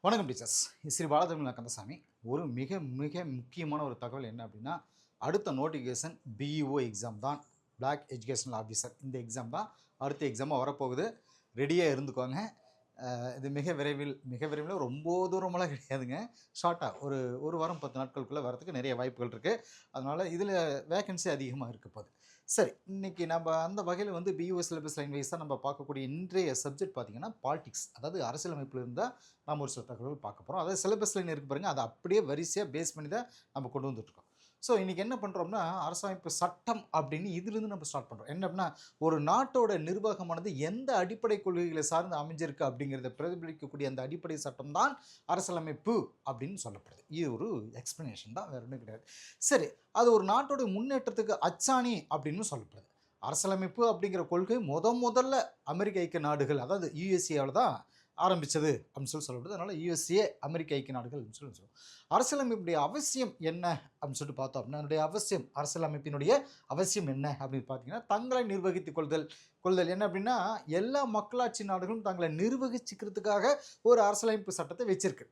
வணக்கம் டீச்சர்ஸ். ஸ்ரீ பாலதமிழ கந்தசாமி. ஒரு மிக மிக முக்கியமான ஒரு தகவல் என்ன அப்படின்னா, அடுத்த நோட்டிஃபிகேஷன் பிஇஓ எக்ஸாம் தான். பிளாக் எஜுகேஷனல் ஆஃபீஸர் இந்த எக்ஸாம் தான் அடுத்த எக்ஸாமாக வரப்போகுது. ரெடியாக இருந்துக்கோங்க. இது மிக விரைவில் ரொம்ப தூரமெல்லாம் கிடையாதுங்க. ஷார்ட்டாக ஒரு வாரம் 10 நாட்களுக்குள்ளே வரதுக்கு நிறைய வாய்ப்புகள் இருக்குது. அதனால் இதில் வேக்கன்சி அதிகமாக இருக்க போகுது. சரி, இன்றைக்கி நம்ம அந்த வகையில் வந்து பிஇஓ சிலபஸ் லைன் வைஸாக நம்ம பார்க்கக்கூடிய இன்றைய சப்ஜெக்ட் பார்த்திங்கன்னா பாலிடிக்ஸ், அதாவது அரசியலமைப்பில் இருந்தால் நம்ம ஒரு சில தகவல்கள் பார்க்க போகிறோம். அதாவது சிலபஸ் லைன் இருக்குது பாருங்கள், அதை அப்படியே வரிசையாக பேஸ் பண்ணி தான் நம்ம கொண்டு வந்துட்டுருக்கோம். ஸோ இன்றைக்கி என்ன பண்ணுறோம்னா, அரசமைப்பு சட்டம் அப்படின்னு இதிலிருந்து நம்ம ஸ்டார்ட் பண்ணுறோம். என்ன அப்படின்னா, ஒரு நாட்டோட நிர்வாகமானது எந்த அடிப்படை கொள்கைகளை சார்ந்து அமைஞ்சிருக்கு அப்படிங்கிறத பிரதிபலிக்கக்கூடிய அந்த அடிப்படை சட்டம் தான் அரசியலமைப்பு அப்படின்னு சொல்லப்படுது. இது ஒரு எக்ஸ்பிளனேஷன் தான், வேறு ஒன்றும் கிடையாது. சரி, அது ஒரு நாட்டோட முன்னேற்றத்துக்கு அச்சாணி அப்படின்னு சொல்லப்படுது. அரசியலமைப்பு அப்படிங்கிற கொள்கை முதல்ல அமெரிக்க ஐக்கிய நாடுகள், அதாவது யுஎஸ்ஏவில் தான் ஆரம்பித்தது அப்படின்னு சொல்லப்படுது. அதனால் யுஎஸ்ஏ அமெரிக்க ஐக்கிய நாடுகள் அப்படின்னு சொல்லுவோம். அரசியலமைப்புடைய அவசியம் என்ன அப்படின்னு சொல்லிட்டு பார்த்தோம் அப்படின்னா, அதனுடைய அவசியம், அரசியலமைப்பினுடைய அவசியம் என்ன அப்படின்னு பார்த்தீங்கன்னா, தங்களை நிர்வகித்துக் கொள்தல் என்ன அப்படின்னா, எல்லா மக்களாட்சி நாடுகளும் தங்களை நிர்வகிச்சுக்கிறதுக்காக ஒரு அரசியலமைப்பு சட்டத்தை வச்சிருக்கு.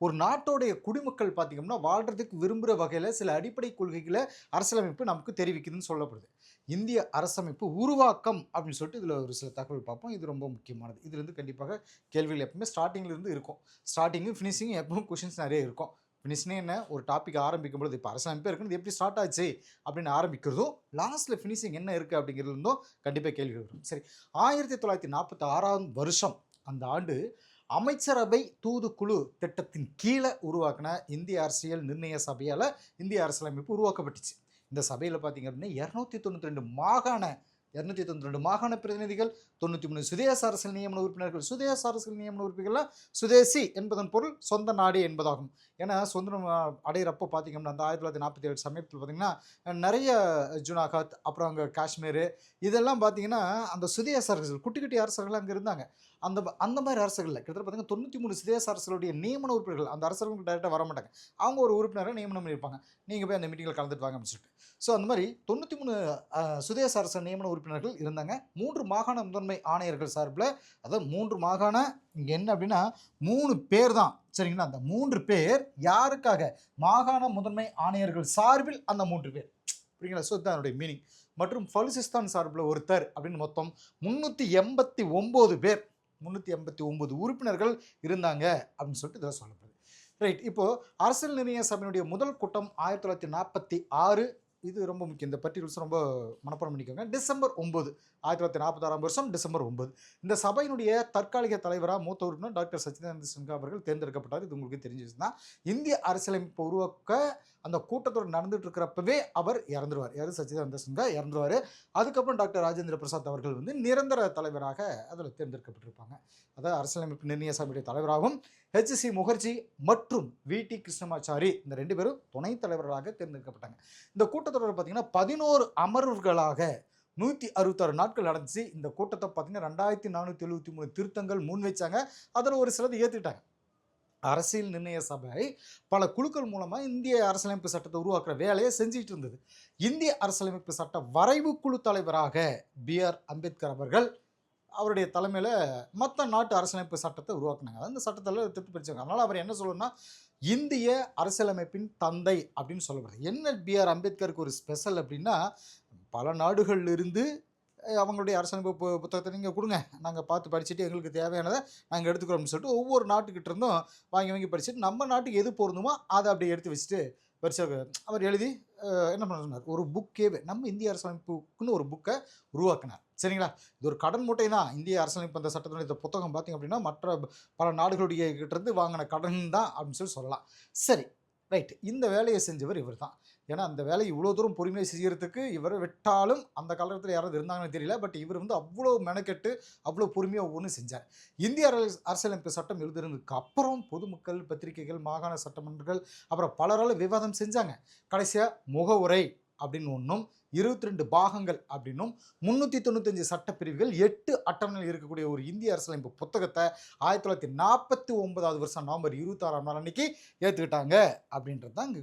ஒரு நாட்டோடைய குடிமக்கள் பார்த்திங்கன்னா வாழ்கிறதுக்கு விரும்புகிற வகையில் சில அடிப்படை கொள்கைகளை அரசியலமைப்பு நமக்கு தெரிவிக்குதுன்னு சொல்லப்படுது. இந்திய அரசமைப்பு உருவாக்கம் அப்படின்னு சொல்லிட்டு இதில் ஒரு சில தகவல் பார்ப்போம். இது ரொம்ப முக்கியமானது. இதுலேருந்து கண்டிப்பாக கேள்விகள் எப்பவுமே ஸ்டார்டிங்லேருந்து இருக்கும். ஸ்டார்டிங்கும் ஃபினிஷிங்கும் எப்பவும் கொஷின்ஸ் நிறைய இருக்கும். ஃபினிஷ்னே என்ன, ஒரு டாபிக் ஆரம்பிக்கும் பொழுது இப்போ அரசமைப்பே இருக்குன்னு எப்படி ஸ்டார்ட் ஆச்சு அப்படின்னு ஆரம்பிக்கிறதும், லாஸ்ட்டில் ஃபினிஷிங் என்ன இருக்குது அப்படிங்கிறதும் கண்டிப்பாக கேள்விகள் வரும். சரி, 1946ஆம் வருஷம் அந்த ஆண்டு அமைச்சரவை தூதுக்குழு திட்டத்தின் கீழே உருவாக்கின இந்திய அரசியல் நிர்ணய சபையால் இந்திய அரசியலமைப்பு உருவாக்கப்பட்டுச்சு. இந்த சபையில் பார்த்திங்க அப்படின்னா 292 மாகாண பிரதிநிதிகள், 93 சுதேச அரசியல் நியமன உறுப்பினர்கள். சுதேச அரசியல் நியமன உறுப்பினர்கள் சுதேசி என்பதன் பொருள் சொந்த நாடு என்பதாகும். ஏன்னா சுதந்திரம் அடையிறப்போ பார்த்திங்கன்னா அந்த 1947 சமயத்தில் பார்த்திங்கன்னா நிறைய ஜுனாகத், அப்புறம் அங்கே காஷ்மீர், இதெல்லாம் பார்த்திங்கன்னா அந்த சுதேச அரசுகள், குட்டி குட்டி அரசர்கள் அங்கே இருந்தாங்க. அந்த மாதிரி அரசுகளில் கிட்டத்தட்ட பார்த்திங்கன்னா 93 சுதேச அரசுகளுடைய நியமன உறுப்பினர்கள், அந்த அரசர்களுக்கு டைரெக்டாக வர மாட்டாங்க, அவங்க ஒரு உறுப்பினரை நியமனம் பண்ணியிருப்பாங்க. நீங்கள் போய் அந்த மீட்டிங்கில் கலந்துட்டு வாங்க அப்படின்னு சொல்லிட்டு. ஸோ அந்த மாதிரி 93 சுதேச அரசு நியமன உறுப்பினர்கள் இருந்தாங்க. 3 மாகாண முதன்மை ஆணையர்கள் சார்பில், அதாவது 3 மாகாண, இங்கே என்ன அப்படின்னா 3 பேர் தான், சரிங்களா? அந்த 3 பேர் யாருக்காக? மாகாண முதன்மை ஆணையர்கள் சார்பில் அந்த 3 பேர், அப்படிங்களா? ஸோ இதுதான் அதனுடைய மீனிங். மற்றும் பலுசிஸ்தான் சார்பில் ஒருத்தர் அப்படின்னு மொத்தம் 389 பேர், 389 உறுப்பினர்கள் இருந்தாங்க அப்படின்னு சொல்லிட்டு இதில் சொல்லப்படுது. ரைட், இப்போது அரசியல் நிர்ணய சபையினுடைய முதல் கூட்டம் 1946. இது ரொம்ப முக்கியம், இந்த பர்டிகுலர்ஸ் ரொம்ப மனப்பாடம் பண்ணிக்கோங்க. டிசம்பர் 9, 1946ஆம் வருஷம் டிசம்பர் 9. இந்த சபையினுடைய தற்காலிக தலைவராக மூத்த உறுப்பினர் டாக்டர் சச்சிதானந்த சின்ஹா அவர்கள் தேர்ந்தெடுக்கப்பட்டார். இது உங்களுக்கு தெரிஞ்சிச்சு தான். இந்திய அரசியலமைப்பு உருவாக்க அந்த கூட்டத்தோடு நடந்துட்டு இருக்கிறப்பவே அவர் இறந்துருவார். யார்? சச்சிதானந்த சின்ஹா இறந்துருவார். அதுக்கப்புறம் டாக்டர் ராஜேந்திர பிரசாத் அவர்கள் வந்து நிரந்தர தலைவராக அதில் தேர்ந்தெடுக்கப்பட்டிருப்பாங்க. அதாவது அரசியலமைப்பு நிர்ணய சபையுடைய தலைவராகவும் HC முகர்ஜி மற்றும் VT கிருஷ்ணமாச்சாரி இந்த 2 பேரும் துணைத் தலைவர்களாக தேர்ந்தெடுக்கப்பட்டாங்க. இந்த கூட்டத்தொடர் பார்த்தீங்கன்னா 11 அமர்வுகளாக 166 நாட்கள் நடந்துச்சு. இந்த கூட்டத்தை பார்த்தீங்கன்னா 2473 திருத்தங்கள் முன்வைச்சாங்க. அதில் ஒரு சிலது ஏற்றுக்கிட்டாங்க. அரசியல் நிர்ணய சபை பல குழுக்கள் மூலமாக இந்திய அரசியலமைப்பு சட்டத்தை உருவாக்குற வேலையை செஞ்சுட்டு இருந்தது. இந்திய அரசியலமைப்பு சட்ட வரைவு குழு தலைவராக BR அம்பேத்கர் அவர்கள், அவருடைய தலைமையில் மற்ற நாட்டு அரசியலமைப்பு சட்டத்தை உருவாக்குனாங்க. அந்த சட்டத்தில் திருப்தி பறிச்சாங்க. அதனால் அவர் என்ன சொல்லணும்னா, இந்திய அரசியலமைப்பின் தந்தை அப்படின்னு சொல்லப்படுது. என்ன BR அம்பேத்கருக்கு ஒரு ஸ்பெஷல் அப்படின்னா, பல நாடுகளிலிருந்து அவங்களுடைய அரசியலமைப்பு புத்தகத்தை நீங்கள் கொடுங்க, நாங்கள் பார்த்து படிச்சுட்டு எங்களுக்கு தேவையானதை நாங்கள் எடுத்துக்கிறோம்னு சொல்லிட்டு ஒவ்வொரு நாட்டுக்கிட்ட இருந்தும் வாங்கி படிச்சுட்டு நம்ம நாட்டுக்கு எது பொருந்துமோ அதை அப்படியே எடுத்து வச்சுட்டு வரிசை அவர் எழுதி என்ன பண்ண சொன்னார், ஒரு புக்கேவே நம்ம இந்திய அரசியலமைப்புக்குன்னு ஒரு புக்கை உருவாக்கினார். சரிங்களா? இது ஒரு கடன் மூட்டை தான். இந்திய அரசியலமைப்பு அந்த சட்டத்தினுடைய இந்த புத்தகம் பார்த்திங்க அப்படின்னா மற்ற பல நாடுகளுடைய கிட்டேருந்து வாங்கின கடன் தான் அப்படின்னு சொல்லலாம். சரி, ரைட், இந்த வேலையை செஞ்சவர் இவர் தான். ஏன்னா அந்த வேலையை இவ்வளோ தூரம் பொறுமையை செய்கிறதுக்கு இவரை விட்டாலும் அந்த காலத்தில் யாராவது இருந்தாங்கன்னு தெரியல. பட் இவர் வந்து அவ்வளோ மெனக்கெட்டு அவ்வளோ பொறுமையாக ஒவ்வொன்றும் செஞ்சார். இந்திய அரசியலமைப்பு சட்டம் எழுதுறதுக்கு அப்புறம் பொதுமக்கள், பத்திரிகைகள், மாகாண சட்டமன்றங்கள், அப்புறம் பலரால் விவாதம் செஞ்சாங்க. கடைசியாக முகவுரை அப்படின்னு ஒன்றும், 22 பாகங்கள் அப்படின்னும், 395 சட்டப்பிரிவுகள், 8 அட்டவணையில் இருக்கக்கூடிய ஒரு இந்திய அரசியலமைப்பு புத்தகத்தை 1949ஆவது வருஷம் நவம்பர் 26ஆம் நாள் அன்னைக்கு ஏற்றுக்கிட்டாங்க அப்படின்றது தான் இங்கே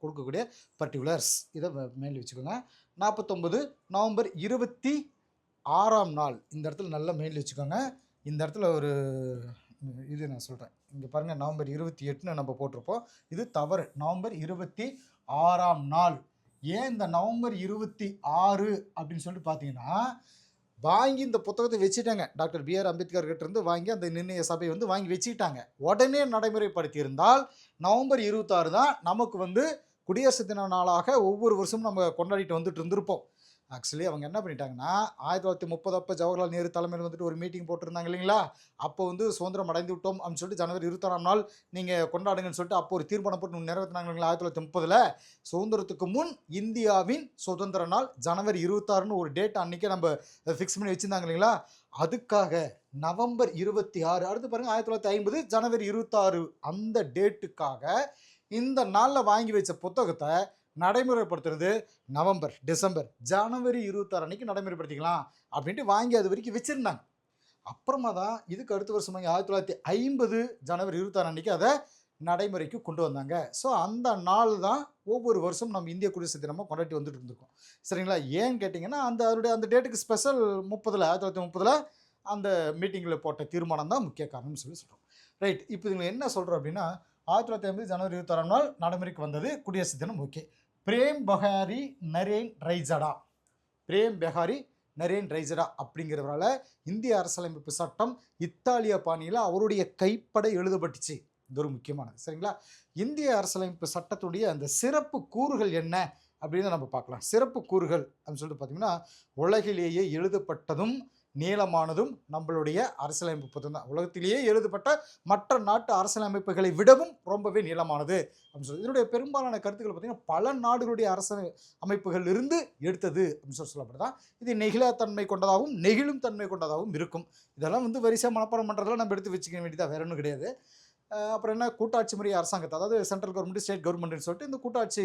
கொடுக்கக்கூடிய பர்டிகுலர்ஸ். இதை மேலே வச்சுக்கோங்க. 49 நவம்பர் 26ஆம் நாள் இந்த இடத்துல நல்லா மெயில் வச்சுக்கோங்க. இந்த இடத்துல ஒரு இது நான் சொல்கிறேன், இங்கே பாருங்கள், நவம்பர் 28ன்னு நம்ம போட்டிருப்போம். இது தவறு. நவம்பர் 26ஆம் நாள். ஏன் இந்த நவம்பர் 26 அப்படின்னு சொல்லிட்டு பார்த்தீங்கன்னா, வாங்கி இந்த புத்தகத்தை வச்சுட்டாங்க. டாக்டர் பிஆர் அம்பேத்கர் கிட்ட இருந்து வாங்கி அந்த நிர்ணய சபை வந்து வாங்கி வச்சுக்கிட்டாங்க. உடனே நடைமுறைப்படுத்தி இருந்தால் நவம்பர் 26 தான் நமக்கு வந்து குடியரசு தின நாளாக ஒவ்வொரு வருஷமும் நம்ம கொண்டாடிட்டு வந்துட்டு இருந்திருப்போம். ஆக்சுவலி அவங்க என்ன பண்ணிட்டாங்கன்னா, 1930 அப்போ ஜவஹர்லால் நேரு தலைமையில் வந்துட்டு ஒரு மீட்டிங் போட்டிருந்தாங்க இல்லைங்களா? அப்போ வந்து சுதந்திரம் அடைந்து விட்டோம் அப்படின்னு சொல்லிட்டு ஜனவரி 26ஆம் நாள் நீங்கள் கொண்டாடுங்கன்னு சொல்லிட்டு அப்போ ஒரு தீர்மானம் போட்டு நிறைவேற்றினாங்க இல்லைங்களா? 1930 சுதந்திரத்துக்கு முன் இந்தியாவின் சுதந்திர நாள் ஜனவரி 26ன்னு ஒரு டேட் அன்றைக்கே நம்ம ஃபிக்ஸ் பண்ணி வச்சுருந்தாங்க இல்லைங்களா? அதுக்காக நவம்பர் 26, அடுத்து பாருங்கள் 1950 ஜனவரி 26, அந்த டேட்டுக்காக இந்த நாளில் வாங்கி வச்ச புத்தகத்தை நடைமுறைப்படுத்துறது நவம்பர், டிசம்பர், ஜனவரி 26 அன்னைக்கு நடைமுறைப்படுத்திக்கலாம் அப்படின்ட்டு வாங்கி அது வரைக்கும் வச்சுருந்தாங்க. அப்புறமா தான் இதுக்கு அடுத்த வருஷம் 1950 ஜனவரி 26 அன்னைக்கு அதை நடைமுறைக்கு கொண்டு வந்தாங்க. ஸோ அந்த நாள் தான் ஒவ்வொரு வருஷம் நம்ம இந்திய குடியரசு தினமாக கொண்டாடி வந்துட்டு இருந்திருக்கோம். சரிங்களா? ஏன்னு கேட்டிங்கன்னா, அந்த டேட்டுக்கு ஸ்பெஷல் 1930 அந்த மீட்டிங்கில் போட்ட தீர்மானம் தான் முக்கிய காரணம்னு சொல்கிறோம். ரைட். இப்போ இவங்க என்ன சொல்கிறோம் அப்படின்னா, 1950 ஜனவரி 26ஆம் நாள் நடைமுறைக்கு வந்தது குடியரசு தினம். ஓகே. பிரேம் பஹாரி நரேன் ரைஜடா, பிரேம் பெஹாரி நரேன் ரைஜடா அப்படிங்கிறவரால் இந்திய அரசியலமைப்பு சட்டம் இத்தாலிய பாணியில் அவருடைய கைப்பட எழுதப்பட்டுச்சு. இது ஒரு முக்கியமானது. சரிங்களா? இந்திய அரசியலமைப்பு சட்டத்துடைய அந்த சிறப்பு கூறுகள் என்ன அப்படின்னு நம்ம பார்க்கலாம். சிறப்பு கூறுகள் அப்படின்னு சொல்லிட்டு பார்த்தீங்கன்னா, உலகிலேயே எழுதப்பட்டதும் நீளமானதும் நம்மளுடைய அரசியலமைப்பு புத்தகம் தான். உலகத்திலேயே எழுதப்பட்ட மற்ற நாட்டு அரசியலமைப்புகளை விடவும் ரொம்பவே நீளமானது அப்படின்னு சொல்லி, இதனுடைய பெரும்பாலான கருத்துக்கள் பார்த்தீங்கன்னா பல நாடுகளுடைய அரசியல் அமைப்புகள் இருந்து எடுத்தது அப்படின்னு சொல்லப்படுதான். இது நெகிழாத்தன்மை கொண்டதாகவும் நெகிழும் தன்மை கொண்டதாகவும் இருக்கும். இதெல்லாம் வந்து வரிசையாக மனப்பாடம் பண்ணுறதெல்லாம் நம்ம எடுத்து வச்சுக்க வேண்டியதாக வேற ஒன்றும் கிடையாது. அப்புறம் என்ன, கூட்டாட்சி முறை அரசாங்கத்தை, அதாவது சென்ட்ரல் கவர்மெண்ட் ஸ்டேட் கவர்மெண்ட்னு சொல்லிட்டு இந்த கூட்டாட்சி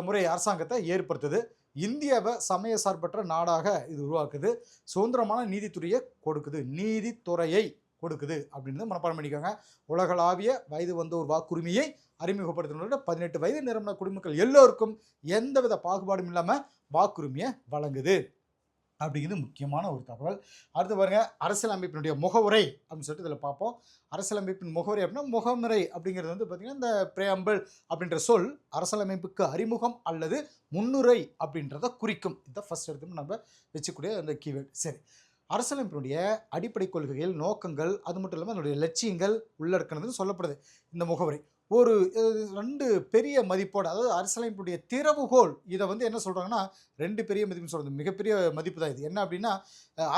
முறை அரசாங்கத்தை ஏற்படுத்துது. இந்தியாவை சமய சார்பற்ற நாடாக இது உருவாக்குது. சுதந்திரமான நீதித்துறையை கொடுக்குது, நீதித்துறையை கொடுக்குது அப்படின்னு மனப்பாடம் பண்ணிக்கோங்க. உலகளாவிய வயது வந்தோர் வாக்குரிமையை அறிமுகப்படுத்தினோட 18 வயது நிரம்பின குடிமக்கள் எல்லோருக்கும் எந்தவித பாகுபாடும் இல்லாமல் வாக்குரிமையை வழங்குது அப்படிங்கிறது முக்கியமான ஒரு தகவல். அடுத்து பாருங்க, அரசியலமைப்பினுடைய முகவுரை அப்படின்னு சொல்லிட்டு இதில் பார்ப்போம். அரசியலமைப்பின் முகவுரை அப்படின்னா, முகமுறை அப்படிங்கிறது வந்து பார்த்திங்கன்னா இந்த பிரேம்பிள் அப்படின்ற சொல் அரசியலமைப்புக்கு அறிமுகம் அல்லது முன்னுரை அப்படின்றத குறிக்கும். இதை ஃபர்ஸ்ட் எடுத்து நம்ம வச்சுக்கூடிய அந்த கீவேர்டு. சரி, அரசியலமைப்பினுடைய அடிப்படை கொள்கைகள், நோக்கங்கள், அது மட்டும் இல்லாமல் அதனுடைய லட்சியங்கள் உள்ளடக்கினதுன்னு சொல்லப்படுது இந்த முகவுரை. ஒரு 2 பெரிய மதிப்போடு, அதாவது அரசியலமைப்புடைய திறவுகோல், இதை வந்து என்ன சொல்கிறாங்கன்னா 2 பெரிய மதிப்புன்னு சொல்கிறது மிகப்பெரிய மதிப்பு தான் இது. என்ன அப்படின்னா,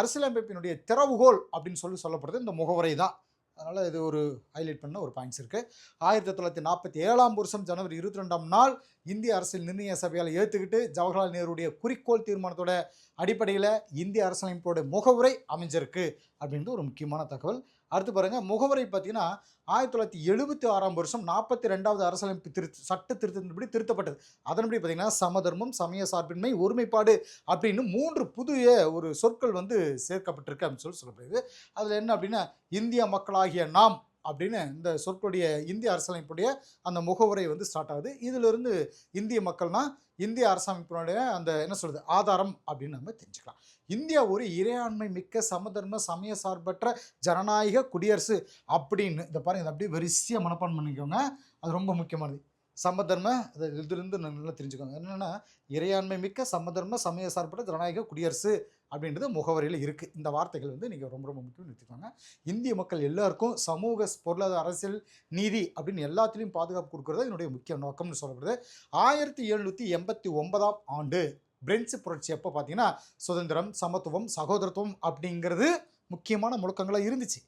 அரசியலமைப்பினுடைய திறவுகோல் அப்படின்னு சொல்லப்படுறது இந்த முகவுரை தான். அதனால் இது ஒரு ஹைலைட் பண்ண ஒரு பாயிண்ட்ஸ் இருக்குது. 1947ஆம் வருஷம் ஜனவரி 22ஆம் நாள் இந்திய அரசியல் நிர்ணய சபையால் ஏற்றுக்கிட்டு ஜவஹர்லால் நேருடைய குறிக்கோள் தீர்மானத்தோட அடிப்படையில் இந்திய அரசியலமைப்போட முகவுரை அமைஞ்சிருக்கு அப்படின்றது ஒரு முக்கியமான தகவல். அடுத்து பாருங்கள், முகவுரை பார்த்தீங்கன்னா 1976ஆம் வருஷம் 42வது அரசியலமைப்பு சட்ட திருத்தத்தின்படி திருத்தப்பட்டது. அதன்படி பார்த்தீங்கன்னா சமதர்மம், சமய சார்பின்மை, ஒருமைப்பாடு அப்படின்னு 3 புதிய ஒரு சொற்கள் வந்து சேர்க்கப்பட்டிருக்கு அப்படின்னு சொல்லப்படுது. அதில் என்ன அப்படின்னா, இந்திய மக்களாகிய நாம் அப்படின்னு இந்த சொற்களுடைய இந்திய அரசியலமைப்புடைய அந்த முகவுரை வந்து ஸ்டார்ட் ஆகுது. இதிலிருந்து இந்திய மக்கள்னா இந்திய அரசமைப்பினுடைய அந்த என்ன சொல்கிறது ஆதாரம் அப்படின்னு நம்ம தெரிஞ்சுக்கலாம். இந்தியா ஒரு இறையாண்மை மிக்க சமதர்ம சமய சார்பற்ற ஜனநாயக குடியரசு அப்படின்னு இதை பாருங்க, இதை அப்படியே வரிசையாக மனப்பாடம் பண்ணிக்கோங்க. அது ரொம்ப முக்கியமானது. சமதர்ம, அதை இதிலிருந்து நல்லா தெரிஞ்சுக்கோங்க. என்னென்னா, இறையாண்மை மிக்க சமதர்ம சமய சார்பற்ற ஜனநாயக குடியரசு அப்படின்றது முகவரியில் இருக்குது. இந்த வார்த்தைகள் வந்து நீங்கள் ரொம்ப ரொம்ப முக்கியம் எடுத்துக்கோங்க. இந்திய மக்கள் எல்லாருக்கும் சமூக, பொருளாதார, அரசியல், நீதி அப்படின்னு எல்லாத்துலேயும் பாதுகாப்பு கொடுக்குறது என்னுடைய முக்கிய நோக்கம்னு சொல்லப்படுது. 1789ஆம் ஆண்டு பிரெஞ்சு புரட்சி அப்போ பார்த்தீங்கன்னா சுதந்திரம், சமத்துவம், சகோதரத்துவம் அப்படிங்கிறது முக்கியமான முழக்கங்களாக இருந்துச்சு.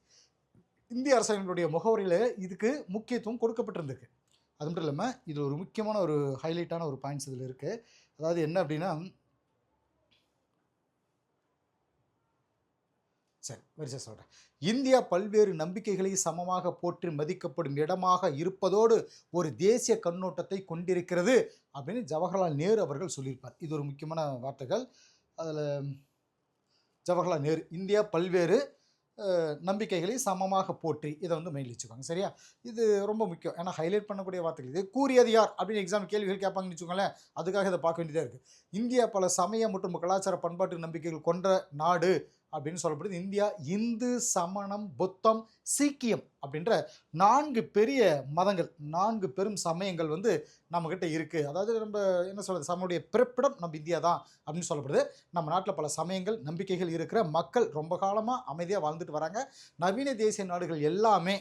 இந்திய அரசாங்கங்களுடைய முகவரியில் இதுக்கு முக்கியத்துவம் கொடுக்கப்பட்டிருந்திருக்கு. அது மட்டும் இல்லாமல் இது ஒரு முக்கியமான ஒரு ஹைலைட்டான ஒரு பாயிண்ட்ஸ் இதில் இருக்குது. அதாவது என்ன அப்படின்னா, சரி வரிசை சொல்கிறேன். இந்தியா பல்வேறு நம்பிக்கைகளை சமமாக போற்றி மதிக்கப்படும் இடமாக இருப்பதோடு ஒரு தேசிய கண்ணோட்டத்தை கொண்டிருக்கிறது அப்படின்னு ஜவஹர்லால் நேரு அவர்கள் சொல்லியிருப்பார். இது ஒரு முக்கியமான வார்த்தைகள். அதில் ஜவஹர்லால் நேரு இந்தியா பல்வேறு நம்பிக்கைகளை சமமாக போற்றி, இதை வந்து மெயில் வச்சுக்கோங்க. சரியா? இது ரொம்ப முக்கியம். ஏன்னா ஹைலைட் பண்ணக்கூடிய வார்த்தைகள். இது கூறியது யார் அப்படின்னு எக்ஸாம் கேள்விகள் கேட்பாங்கன்னு வச்சுக்கோங்களேன். அதுக்காக இதை பார்க்க வேண்டியதாக இருக்குது. இந்தியா பல சமய மற்றும் கலாச்சார பண்பாட்டு நம்பிக்கைகள் கொண்ட நாடு அப்படின்னு சொல்லப்படுது. இந்தியா இந்து, சமணம், புத்தம், சீக்கியம் அப்படின்ற 4 பெரிய மதங்கள், 4 பெரும் சமயங்கள் வந்து நம்மக்கிட்ட இருக்குது. அதாவது நம்ம என்ன சொல்கிறது, நம்மளுடைய பிறப்பிடம் நம்ம இந்தியா தான் அப்படின்னு சொல்லப்படுது. நம்ம நாட்டில் பல சமயங்கள், நம்பிக்கைகள் இருக்கிற மக்கள் ரொம்ப காலமாக அமைதியாக வாழ்ந்துட்டு வராங்க. நவீன தேசிய நாடுகள் எல்லாமே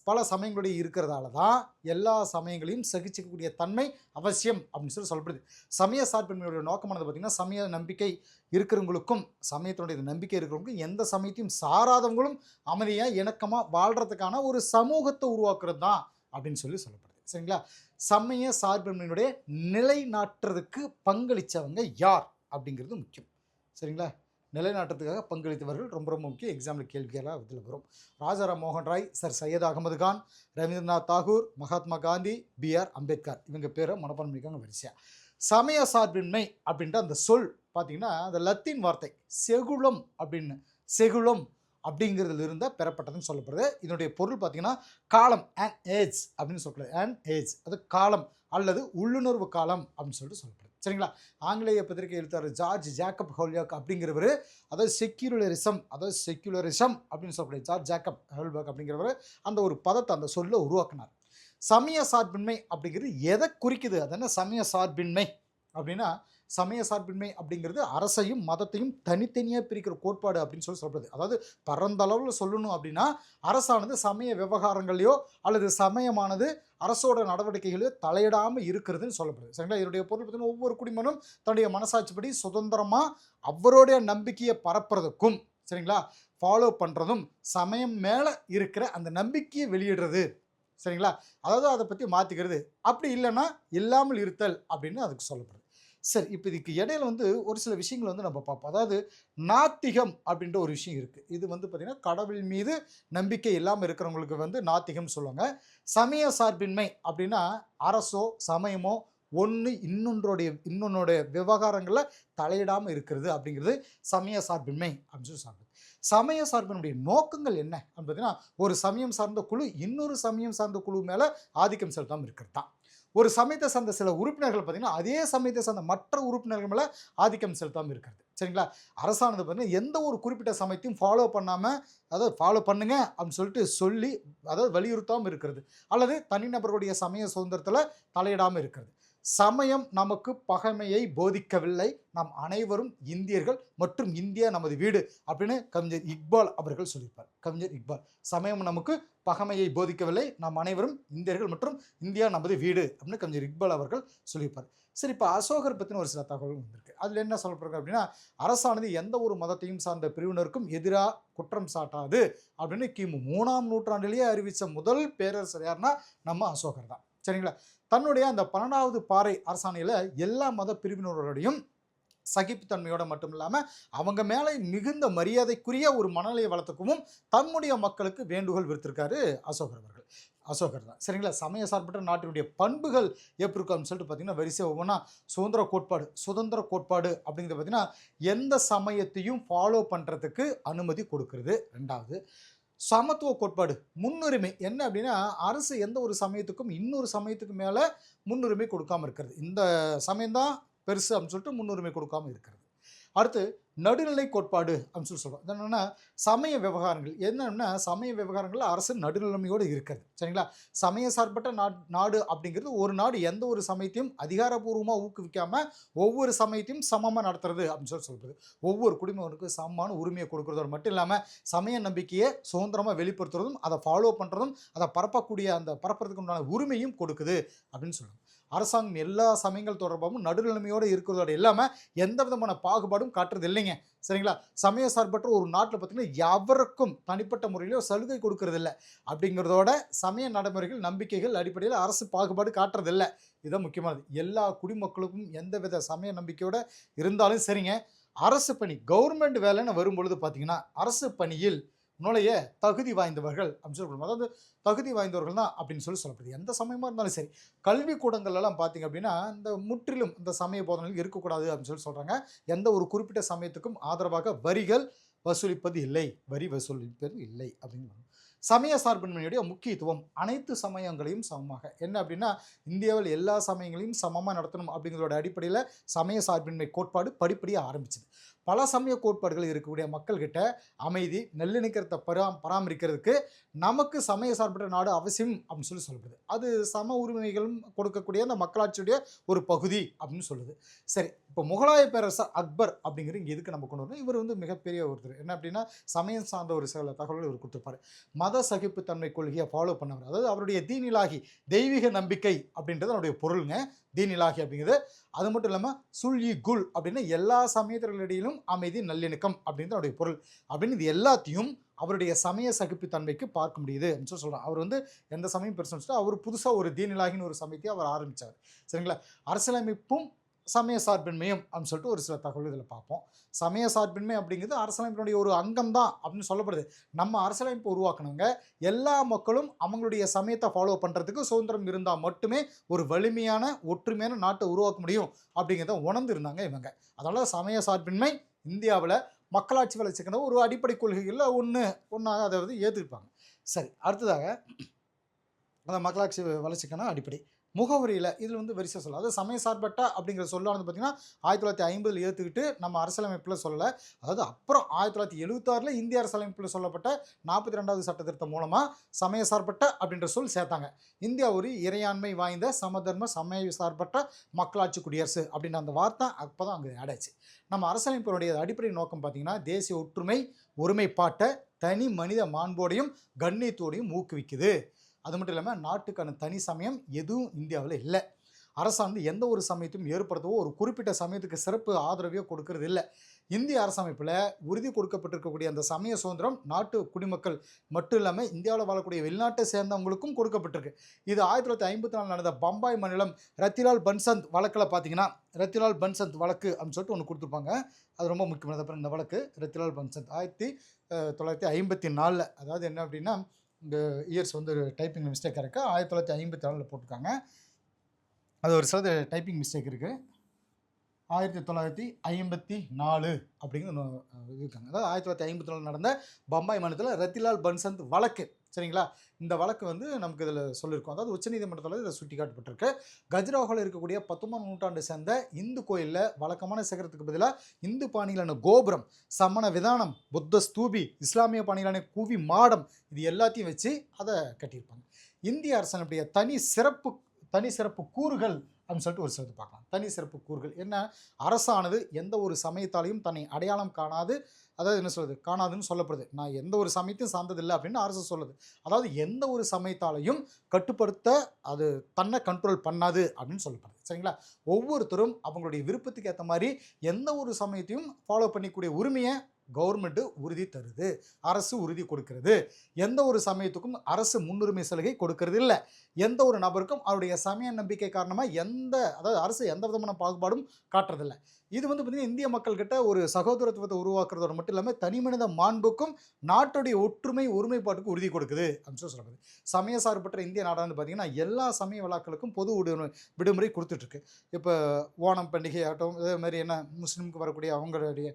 பல சமயங்களுடைய இருக்கிறதால தான் எல்லா சமயங்களையும் சகிச்சிக்கக்கூடிய தன்மை அவசியம் அப்படின்னு சொல்லப்படுது. சமய சார்பின்மையுடைய நோக்கமானது பார்த்திங்கன்னா, சமய நம்பிக்கை இருக்கிறவங்களுக்கும் சமயத்தினுடைய நம்பிக்கை இருக்கிறவங்களுக்கும் எந்த சமயத்தையும் சாராதவங்களும் அமைதியாக இணக்கமாக வாழ்கிறதுக்கான ஒரு சமூகத்தை உருவாக்குறது தான் அப்படின்னு சொல்லப்படுது. சரிங்களா? சமய சார்பின்மையினுடைய நிலைநாட்டுறதுக்கு பங்களித்தவங்க யார் அப்படிங்கிறது முக்கியம். சரிங்களா? நிலைநாட்டுறதுக்காக பங்களித்தவர்கள் ரொம்ப ரொம்ப முக்கியம். எக்ஸாம்பிள் கேள்விகளாக இதில் வரும். ராஜாராம் மோகன் ராய், சர் சையத் அகமது கான், ரவீந்திரநாத் தாகூர், மகாத்மா காந்தி, பிஆர் அம்பேத்கர், இவங்க பேரை மனப்பாடம் பண்ணிக்காங்க வரிசையாக. சமய சார்பின்மை அப்படின்ற அந்த சொல் பார்த்தீங்கன்னா, அந்த லத்தீன் வார்த்தை செகுலம் அப்படின்னு, செகுலம் அப்படிங்கிறதுல இருந்தால் பெறப்பட்டதுன்னு சொல்லப்படுது. இதனுடைய பொருள் பார்த்தீங்கன்னா காலம், அண்ட் ஏஜ் அப்படின்னு சொல்லப்படுது. அண்ட் ஏஜ் அது காலம் அல்லது உள்ளுணர்வு காலம் அப்படின்னு சொல்லிட்டு சொல்லப்படுது. சரிங்களா? ஆங்கிலேய பத்திரிகை எழுத்தாளர் ஜார்ஜ் ஜேக்கப் ஹோல்யாக் அப்படிங்கிறவர், அதாவது செக்யூலரிசம் அப்படின்னு சொல்லக்கூடிய ஜார்ஜ் ஜேக்கப் ஹோல்யாக் அப்படிங்கிறவர் அந்த ஒரு பதத்தை, அந்த சொல்ல உருவாக்கினார். சமய சார்பின்மை அப்படிங்கிறது எதை குறிக்குது? அது என்ன சமய சார்பின்மை அப்படின்னா, சமய சார்பின்மை அப்படிங்கிறது அரசையும் மதத்தையும் தனித்தனியாக பிரிக்கிற கோட்பாடு அப்படின்னு சொல்லப்படுது. அதாவது பரந்த அளவில் சொல்லணும் அப்படின்னா, அரசானது சமய விவகாரங்களையோ அல்லது சமயமானது அரசோட நடவடிக்கைகளையோ தலையிடாமல் இருக்கிறதுன்னு சொல்லப்படுது. சரிங்களா? இதனுடைய பொருள் பார்த்தீங்கன்னா, ஒவ்வொரு குடிமகனும் தன்னுடைய மனசாட்சிப்படி சுதந்திரமாக அவருடைய நம்பிக்கையை பரப்புறதுக்கும், சரிங்களா, ஃபாலோ பண்ணுறதும், சமயம் மேலே இருக்கிற அந்த நம்பிக்கையை வெளியிடுறது. சரிங்களா? அதாவது அதை பற்றி மாற்றிக்கிறது. அப்படி இல்லைன்னா இல்லாமல் இருத்தல் அப்படின்னு அதுக்கு சொல்லப்படுது. சரி, இப்போ இதுக்கு இடையில வந்து ஒரு சில விஷயங்கள் வந்து நம்ம பார்ப்போம். அதாவது நாத்திகம் அப்படின்ற ஒரு விஷயம் இருக்குது. இது வந்து பார்த்திங்கன்னா, கடவுள் மீது நம்பிக்கை இல்லாமல் இருக்கிறவங்களுக்கு வந்து நாத்திகம்னு சொல்லுவாங்க. சமய சார்பின்மை அப்படின்னா, அரசோ சமயமோ இன்னொன்னுடைய விவகாரங்களில் தலையிடாமல் இருக்கிறது அப்படிங்கிறது சமய சார்பின்மை அப்படின்னு சொல்லி சொல்லுது. சமய சார்பினுடைய நோக்கங்கள் என்ன அப்படின்னு பார்த்தீங்கன்னா, ஒரு சமயம் சார்ந்த குழு இன்னொரு சமயம் சார்ந்த குழு மேலே ஆதிக்கம் செலுத்தாமல் இருக்கிறது தான். ஒரு சமயத்தை சார்ந்த சில உறுப்பினர்கள் பார்த்தீங்கன்னா, அதே சமயத்தை சார்ந்த மற்ற உறுப்பினர்கள் மேலே ஆதிக்கம் செலுத்தாமல் இருக்கிறது. சரிங்களா? அரசானது பார்த்தீங்கன்னா, எந்த ஒரு குறிப்பிட்ட சமயத்தையும் ஃபாலோ பண்ணாமல், அதாவது ஃபாலோ பண்ணுங்க அப்படின்னு சொல்லி அதாவது வலியுறுத்தாமல் இருக்கிறது, அல்லது தனிநபர்களுடைய சமய சுதந்திரத்தில் தலையிடாமல் இருக்கிறது. சமயம் நமக்கு பகைமையை போதிக்கவில்லை, நாம் அனைவரும் இந்தியர்கள் மற்றும் இந்தியா நமது வீடு அப்படின்னு கவிஞர் இக்பால் அவர்கள் சொல்லியிருப்பார். கவிஞர் இக்பால், சமயம் நமக்கு பகைமையை போதிக்கவில்லை, நாம் அனைவரும் இந்தியர்கள் மற்றும் இந்தியா நமது வீடு அப்படின்னு கவிஞர் இக்பால் அவர்கள் சொல்லியிருப்பார். சரி, இப்போ அசோகர் பற்றின ஒரு சில தகவல்கள் வந்திருக்கு. அதில் என்ன சொல்லப்படுறது அப்படின்னா, அரசானது எந்த ஒரு மதத்தையும் சார்ந்த பிரிவினருக்கும் எதிராக குற்றம் சாட்டாது அப்படின்னு கிமு 3ஆம் நூற்றாண்டிலேயே அறிவித்த முதல் பேரரசர் யாருன்னா நம்ம அசோகர் தான். சரிங்களா? தன்னுடைய அந்த 12வது பாறை அரசாணையில் எல்லா மத பிரிவினரோடையும் சகிப்புத்தன்மையோட மட்டும் இல்லாமல் அவங்க மேலே மிகுந்த மரியாதைக்குரிய ஒரு மனநிலையை வளர்த்துக்கவும் தன்னுடைய மக்களுக்கு வேண்டுகோள் விடுத்திருக்காரு அசோகர் தான். சரிங்களா? சமய சார்பற்ற நாட்டினுடைய பண்புகள் எப்படி இருக்கும் அப்படின்னு சொல்லிட்டு பார்த்தீங்கன்னா, வரிசையாக ஒவ்வொன்றா சுதந்திர கோட்பாடு அப்படிங்கிறது பார்த்தீங்கன்னா, எந்த சமயத்தையும் ஃபாலோ பண்ணுறதுக்கு அனுமதி கொடுக்கறது. 2வது, சமத்துவ கோட்பாடு, முன்னுரிமை. என்ன அப்படின்னா, அரசு எந்த ஒரு சமயத்துக்கும் இன்னொரு சமயத்துக்கு மேலே முன்னுரிமை கொடுக்காமல் இருக்கிறது. இந்த சமயம்தான் பெருசு அப்படின்னு சொல்லிட்டு முன்னுரிமை கொடுக்காமல் இருக்கிறது. அடுத்து நடுநிலை கோட்பாடு அப்படின்னு சொல்லுவோம். என்னென்னா, சமய விவகாரங்கள் என்னென்னா, சமய விவகாரங்கள் அரசு நடுநிலைமையோடு இருக்கிறது. சரிங்களா? சமய சார்பற்ற நாடு அப்படிங்கிறது ஒரு நாடு எந்த ஒரு சமயத்தையும் அதிகாரப்பூர்வமாக ஊக்குவிக்காமல் ஒவ்வொரு சமயத்தையும் சமமாக நடத்துறது அப்படின்னு சொல்கிறது. ஒவ்வொரு குடிமகனுக்கும் சமமான உரிமையை கொடுக்குறதோடு மட்டும் இல்லாமல் சமய நம்பிக்கையை சுதந்திரமாக வெளிப்படுத்துறதும், அதை ஃபாலோ பண்ணுறதும், அதை பரப்புறதுக்கு உண்டான உரிமையும் கொடுக்குது அப்படின்னு சொல்லுவாங்க. அரசாங்கம் எல்லா சமயங்கள் தொடர்பாகவும் நடுநிலைமையோடு இருக்கிறதோடு இல்லாமல் எந்த விதமான பாகுபாடும் காட்டுறது இல்லைங்க. சரிங்களா? சமய சார்பற்ற ஒரு நாட்டில் பார்த்திங்கன்னா, எவருக்கும் தனிப்பட்ட முறையிலோ சலுகை கொடுக்கறது இல்லை. அப்படிங்கிறதோட சமய நடைமுறைகள், நம்பிக்கைகள் அடிப்படையில் அரசு பாகுபாடு காட்டுறதில்லை. இதுதான் முக்கியமானது. எல்லா குடிமக்களுக்கும் எந்தவித சமய நம்பிக்கையோடு இருந்தாலும் சரிங்க, அரசு பணி, கவர்மெண்ட் வேலைன்னு வரும்பொழுது பார்த்திங்கன்னா, அரசு பணியில் நுழைய தகுதி வாய்ந்தவர்கள் அப்படின்னு சொல்லணும். அதாவது தகுதி வாய்ந்தவர்கள் தான் அப்படின்னு சொல்லப்படுது. எந்த சமயமாக இருந்தாலும் சரி, கல்விக்கூடங்கள்லாம் பார்த்திங்க அப்படின்னா, இந்த முற்றிலும் இந்த சமய போதனைகள் இருக்கக்கூடாது அப்படின்னு சொல்கிறாங்க. எந்த ஒரு குறிப்பிட்ட சமயத்துக்கும் ஆதரவாக வரி வசூலிப்பது இல்லை அப்படின்னு. சமய சார்பின்மையுடைய முக்கியத்துவம், அனைத்து சமயங்களையும் சமமாக, என்ன அப்படின்னா, இந்தியாவில் எல்லா சமயங்களையும் சமமாக நடத்தணும் அப்படிங்கிறதோட அடிப்படையில் சமய சார்பின்மை கோட்பாடு படிப்படியாக ஆரம்பிச்சது. பல சமய கோட்பாடுகள் இருக்கக்கூடிய மக்கள்கிட்ட அமைதி நல்லிணக்கத்தை பராமரிக்கிறதுக்கு நமக்கு சமய சார்பற்ற நாடு அவசியம் அப்படின்னு சொல்லப்படுது. அது சம உரிமைகளும் கொடுக்கக்கூடிய அந்த மக்களாட்சியுடைய ஒரு பகுதி அப்படின்னு சொல்லுது. சரி, இப்போ முகலாய பேரரசர் அக்பர் அப்படிங்கிறது இங்கே எதுக்கு நம்ம கொண்டு வரணும்? இவர் வந்து மிகப்பெரிய ஒருத்தர். என்ன அப்படின்னா சமயம் சார்ந்த ஒரு சில தகவல்கள் இவர் கொடுத்துருப்பாரு. மத சகிப்புத்தன்மை கொள்கையை ஃபாலோ பண்ணவர். அதாவது அவருடைய தீனிலாகி தெய்வீக நம்பிக்கை அப்படின்றது அவருடைய பொருளுங்க. தீனிலாகி அப்படிங்கிறது. அது மட்டும் இல்லாமல் சுல்இ குல் அப்படின்னு எல்லா சமயத்தினரிடையிலும் அமைதி நல்லிணக்கம் அப்படின்றது அவருடைய பொருள். அப்படின்னு இது எல்லாத்தையும் அவருடைய சமய சகிப்புத்தன்மைக்கு பார்க்க முடியுது அப்படின்னு சொல்கிறார். அவர் வந்து எந்த சமயம் பெருசு அவர் புதுசாக ஒரு தீனிலாகின்னு ஒரு சமயத்தை அவர் ஆரம்பித்தார். சரிங்களா? அரசியலமைப்பும் சமய சார்பின்மையும் அப்படின்னு சொல்லிட்டு ஒரு சில தகவல் இதில் பார்ப்போம். சமய சார்பின்மை அப்படிங்கிறது அரசியலமைப்பினுடைய ஒரு அங்கம் தான் அப்படின்னு சொல்லப்படுது. நம்ம அரசியலமைப்பு உருவாக்கணுங்க எல்லா மக்களும் அவங்களுடைய சமயத்தை ஃபாலோ பண்ணுறதுக்கு சுதந்திரம் இருந்தால் மட்டுமே ஒரு வலிமையான ஒற்றுமையான நாட்டை உருவாக்க முடியும் அப்படிங்கிறத உணர்ந்து இருந்தாங்க இவங்க. அதனால் சமய சார்பின்மை இந்தியாவில் மக்களாட்சி வளர்ச்சிக்கான ஒரு அடிப்படை கொள்கைகளில் ஒன்றாக அதை வந்து ஏற்றுப்பாங்க. சரி, அடுத்ததாக அந்த மக்களாட்சி வளர்ச்சிக்கான அடிப்படை முகவரியில் இதில் வந்து வரிசை சொல்லலாம். அதாவது சமய சார்பற்ற அப்படிங்கிற சொல்லானது பார்த்திங்கன்னா 1950 ஏற்றுக்கிட்டு நம்ம அரசியலமைப்பில் சொல்லலை. அதாவது அப்புறம் 1976 இந்திய அரசியலமைப்பில் சொல்லப்பட்ட 42வது சட்ட திருத்தம் மூலமாக சமய சார்பற்ற அப்படின்ற சொல் சேர்த்தாங்க. இந்தியா ஒரு இறையாண்மை வாய்ந்த சமதர்ம சமய சார்பற்ற மக்களாட்சி குடியரசு அப்படின்ற அந்த வார்த்தை அப்போ தான் அங்கே ஆடாச்சு. நம்ம அரசியலமைப்பினுடைய அடிப்படை நோக்கம் பார்த்திங்கன்னா தேசிய ஒற்றுமை ஒருமைப்பாட்டை தனி மனித மாண்போடையும் கண்ணியத்தோடையும் ஊக்குவிக்குது. அது மட்டும் இல்லாமல் நாட்டுக்கான தனி சமயம் எதுவும் இந்தியாவில் இல்லை. அரசாங்கம் எந்த ஒரு சமயத்தையும் ஏற்படுத்தவோ ஒரு குறிப்பிட்ட சமயத்துக்கு சிறப்பு ஆதரவையோ கொடுக்கறது இல்லை. இந்திய அரசமைப்பில் உறுதி கொடுக்கப்பட்டிருக்கக்கூடிய அந்த சமய சுதந்திரம் நாட்டு குடிமக்கள் மட்டும் இல்லாமல் இந்தியாவில் வாழக்கூடிய வெளிநாட்டை சேர்ந்தவங்களுக்கும் கொடுக்கப்பட்டிருக்கு. இது 1954 நடந்த பம்பாய் மாநிலம் ரத்திலால் பன்சந்த் வழக்கில் பார்த்தீங்கன்னா ரத்திலால் பன்சந்த் வழக்கு அப்படின்னு சொல்லிட்டு ஒன்று கொடுத்துருப்பாங்க. அது ரொம்ப முக்கியமானது. அப்புறம் இந்த வழக்கு ரத்திலால் பன்சந்த் 1954, அதாவது என்ன அப்படின்னா இந்த இயர்ஸ் வந்து டைப்பிங் மிஸ்டேக்காக இருக்குது. 1954 போட்டிருக்காங்க. அது ஒரு சில டைப்பிங் மிஸ்டேக் இருக்குது. 1954 அப்படிங்கிற இருக்காங்க. அதாவது 1954 நடந்த பம்பாய் மாநிலத்தில் ரத்திலால் பன்சந்த் வழக்கு. சரிங்களா? இந்த வழக்கு வந்து நமக்கு இதில் சொல்லியிருக்கோம். அதாவது உச்சநீதிமன்றத்தில் இதை சுட்டி காட்டப்பட்டிருக்கு. கஜ்ராஹோவில் இருக்கக்கூடிய 19ஆம் நூற்றாண்டை சேர்ந்த இந்து கோயிலில் வழக்கமான சிகரத்துக்கு பதிலாக இந்து பாணியிலான கோபுரம், சமண விதானம், புத்த ஸ்தூபி, இஸ்லாமிய பாணியிலான குவி மாடம் இது எல்லாத்தையும் வச்சு அதை கட்டியிருப்பாங்க. இந்திய அரசனுடைய தனி சிறப்பு கூறுகள் அப்படின்னு சொல்லிட்டு ஒரு சிலது பார்க்கலாம். தனி சிறப்பு கூறுகள் என்ன? அரசானது எந்த ஒரு சமயத்தாலையும் தன்னை அடையாளம் காணாது, அதாவது என்ன சொல்கிறது காணாதுன்னு சொல்லப்படுது. நான் எந்த ஒரு சமயத்தையும் சார்ந்ததில்லை அப்படின்னு அரசு சொல்லுது. அதாவது எந்த ஒரு சமயத்தாலையும் கட்டுப்படுத்த அது தன்னை கண்ட்ரோல் பண்ணாது அப்படின்னு சொல்லப்படுது. சரிங்களா? ஒவ்வொருத்தரும் அவங்களுடைய விருப்பத்துக்கு ஏற்ற மாதிரி எந்த ஒரு சமயத்தையும் ஃபாலோ பண்ணிக்கூடிய உரிமையை கவர்மெண்ட்டு உறுதி தருது, அரசு உறுதி கொடுக்கிறது. எந்த ஒரு சமயத்துக்கும் அரசு முன்னுரிமை சலுகை கொடுக்கறது இல்லை. எந்த ஒரு நபருக்கும் அவருடைய சமய நம்பிக்கை காரணமாக அதாவது அரசு எந்த விதமான பாகுபாடும் காட்டுறதில்லை. இது வந்து பார்த்திங்கன்னா இந்திய மக்கள்கிட்ட ஒரு சகோதரத்துவத்தை உருவாக்குறதோட மட்டும் இல்லாமல் தனி மனித மாண்புக்கும் நாட்டுடைய ஒற்றுமை ஒருமைப்பாட்டுக்கும் உறுதி கொடுக்குது அப்படின்னு சொல்லப்படுது. சமய சார்பற்ற இந்திய நாடானு பார்த்திங்கன்னா எல்லா சமய விழாக்களுக்கும் பொது விடுமுறை கொடுத்துட்ருக்கு. இப்போ ஓணம் பண்டிகை ஆகட்டும், இதே மாதிரி என்ன முஸ்லீமுக்கு வரக்கூடிய அவங்களுடைய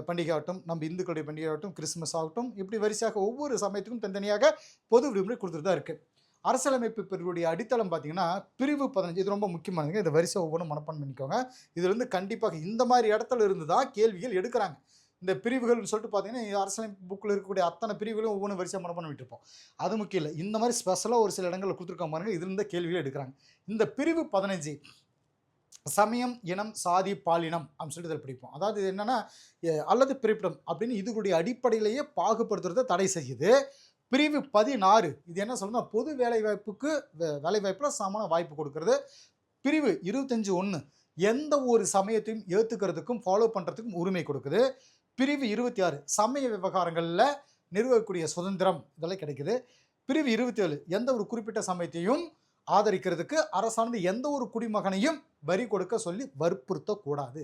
பண்டிகை ஆகட்டும், நம்ம இந்துக்களுடைய பண்டிகை ஆகட்டும், கிறிஸ்துமஸ் ஆகட்டும், இப்படி வரிசையாக ஒவ்வொரு சமயத்துக்கும் தனித்தனியாக பொது விடுமுறை கொடுத்துட்டு தான் இருக்குது. அரசியலமைப்பு பிரிவுடைய அடித்தளம் பார்த்தீங்கன்னா பிரிவு 15. இது ரொம்ப முக்கியமானதுங்க. இந்த வரிசை ஒவ்வொன்றும் மனப்பாடம் பண்ணிக்கோங்க. இதுலேருந்து கண்டிப்பாக இந்த மாதிரி இடத்துல இருந்து தான் கேள்விகள் எடுக்கிறாங்க. இந்த பிரிவுகள்னு சொல்லிட்டு பார்த்தீங்கன்னா அரசியலமைப்பு புக்கில் இருக்கக்கூடிய அத்தனை பிரிவுகளும் ஒவ்வொன்று வரிசையாக மனப்பாடம் விட்டுருப்போம். அது முக்கியம் இல்லை. இந்த மாதிரி ஸ்பெஷலாக ஒரு சில இடங்களில் கொடுத்துருக்காங்க பாருங்க. இதுலேருந்து கேள்விகள் எடுக்கிறாங்க. இந்த பிரிவு 15 சமயம், இனம், சாதி, பாலினம் அப்படின்னு சொல்லிட்டு இதில் பிடிப்போம். அதாவது இது என்னென்னா அல்லது பிரிப்பிடம் அப்படின்னு இதுகளுடைய அடிப்படையிலேயே பாகுபடுத்துறதை தடை செய்யுது. பிரிவு 16 இது என்ன சொல்லுன்னா பொது வேலைவாய்ப்பில் சமமான வாய்ப்பு கொடுக்கறது. பிரிவு 25(1) எந்த ஒரு சமயத்தையும் ஏற்றுக்கிறதுக்கும் ஃபாலோ பண்ணுறதுக்கும் உரிமை கொடுக்குது. பிரிவு 26 சமய விவகாரங்களில் நிறுவக்கூடிய சுதந்திரம் இதெல்லாம் கிடைக்குது. பிரிவு 27 எந்த ஒரு குறிப்பிட்ட சமயத்தையும் ஆதரிக்கிறதுக்கு அரசானது எந்த ஒரு குடிமகனையும் வரி கொடுக்க சொல்லி வற்புறுத்தக்கூடாது.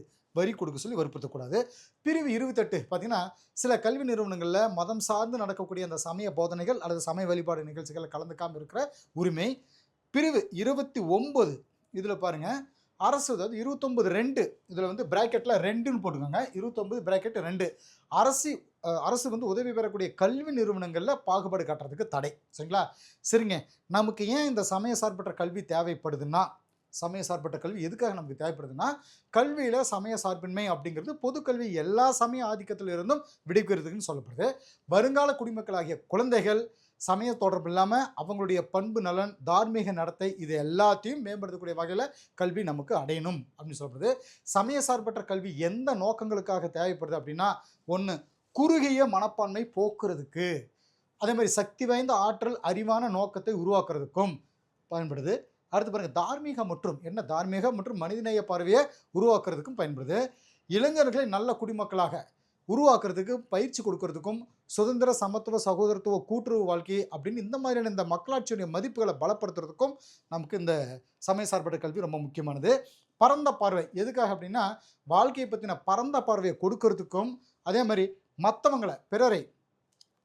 பிரிவு 28 பார்த்தீங்கன்னா சில கல்வி நிறுவனங்களில் மதம் சார்ந்து நடக்கக்கூடிய அந்த சமய போதனைகள் அல்லது சமய வழிபாடு நிகழ்ச்சிகளை கலந்துக்காமல் இருக்கிற உரிமை. பிரிவு 29 இதில் பாருங்கள் அரசு, அதாவது 29(2) இதில் வந்து பிராக்கெட்டில் 2ன்னு போட்டுக்கோங்க. 29(2) அரசு வந்து உதவி பெறக்கூடிய கல்வி நிறுவனங்களில் பாகுபாடு காட்டுறதுக்கு தடை. சரிங்களா? சரிங்க, நமக்கு ஏன் இந்த சமய சார்பற்ற கல்வி தேவைப்படுதுன்னா சமய சார்பற்ற கல்வி எதுக்காக நமக்கு தேவைப்படுதுன்னா, கல்வியில சமய சார்பின்மை அப்படிங்கிறது பொது கல்வி எல்லா சமய ஆதிக்கத்தில் இருந்தும் விடுவிக்கிறதுக்குன்னு சொல்லப்படுது. வருங்கால குடிமக்களாகிய குழந்தைகள் சமய தொடர்பு இல்லாம அவங்களுடைய பண்பு நலன், தார்மீக நடத்தை இது எல்லாத்தையும் மேம்படுத்தக்கூடிய வகையில கல்வி நமக்கு அடையணும் அப்படின்னு சொல்லப்படுது. சமய சார்பற்ற கல்வி எந்த நோக்கங்களுக்காக தேவைப்படுது அப்படின்னா, 1 குறுகிய மனப்பான்மை போக்குறதுக்கு. அதே மாரி சக்தி வாய்ந்த ஆற்றல், அறிவான நோக்கத்தை உருவாக்குறதுக்கும் பயன்படுது. அடுத்து பாருங்க தார்மீக மற்றும் மனிதநேய பார்வையை உருவாக்குறதுக்கும் பயன்படுது. இளைஞர்களை நல்ல குடிமக்களாக உருவாக்குறதுக்கு பயிற்சி கொடுக்கறதுக்கும், சுதந்திர, சமத்துவ, சகோதரத்துவ, கூட்டுறவு வாழ்க்கை அப்படின்னு இந்த மாதிரியான இந்த மக்களாட்சியுடைய மதிப்புகளை பலப்படுத்துறதுக்கும் நமக்கு இந்த சமய சார்பற்ற கல்வி ரொம்ப முக்கியமானது. பரந்த பார்வை எதுக்காக அப்படின்னா, வாழ்க்கையை பற்றின பரந்த பார்வையை கொடுக்கறதுக்கும், அதே மாதிரி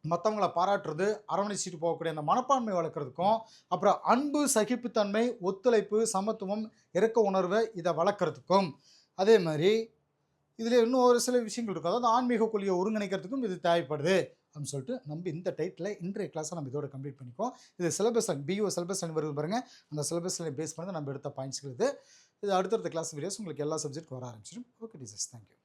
மற்றவங்களை பாராட்டுறது, அரவணைச்சிட்டு போகக்கூடிய அந்த மனப்பான்மை வளர்க்குறதுக்கும், அப்புறம் அன்பு, சகிப்புத்தன்மை, ஒத்துழைப்பு, சமத்துவம், இரக்க உணர்வை இதை வளர்க்குறதுக்கும், அதே மாதிரி இதில் இன்னும் ஒரு சில விஷயங்கள் இருக்கும். அதாவது ஆன்மீக கொள்கையை ஒருங்கிணைக்கிறதுக்கும் இது தேவைப்படுது அப்படின்னு சொல்லிட்டு நம்ம இந்த டைட்டில் இன்றைய கிளாஸை நம்ம இதோட கம்ப்ளீட் பண்ணிக்குவோம். இது சிலபஸ் பிஓ சிலபஸ் வருது பாருங்கள். அந்த சிலபஸில் பேஸ் பண்ணி நம்ம எடுத்த பாயிண்ட்ஸ்கள் இது அடுத்தடுத்த கிளாஸ் வீடியோஸ் உங்களுக்கு எல்லா சப்ஜெக்ட் வர ஆரம்பிச்சிடும். Okay teachers, thank you.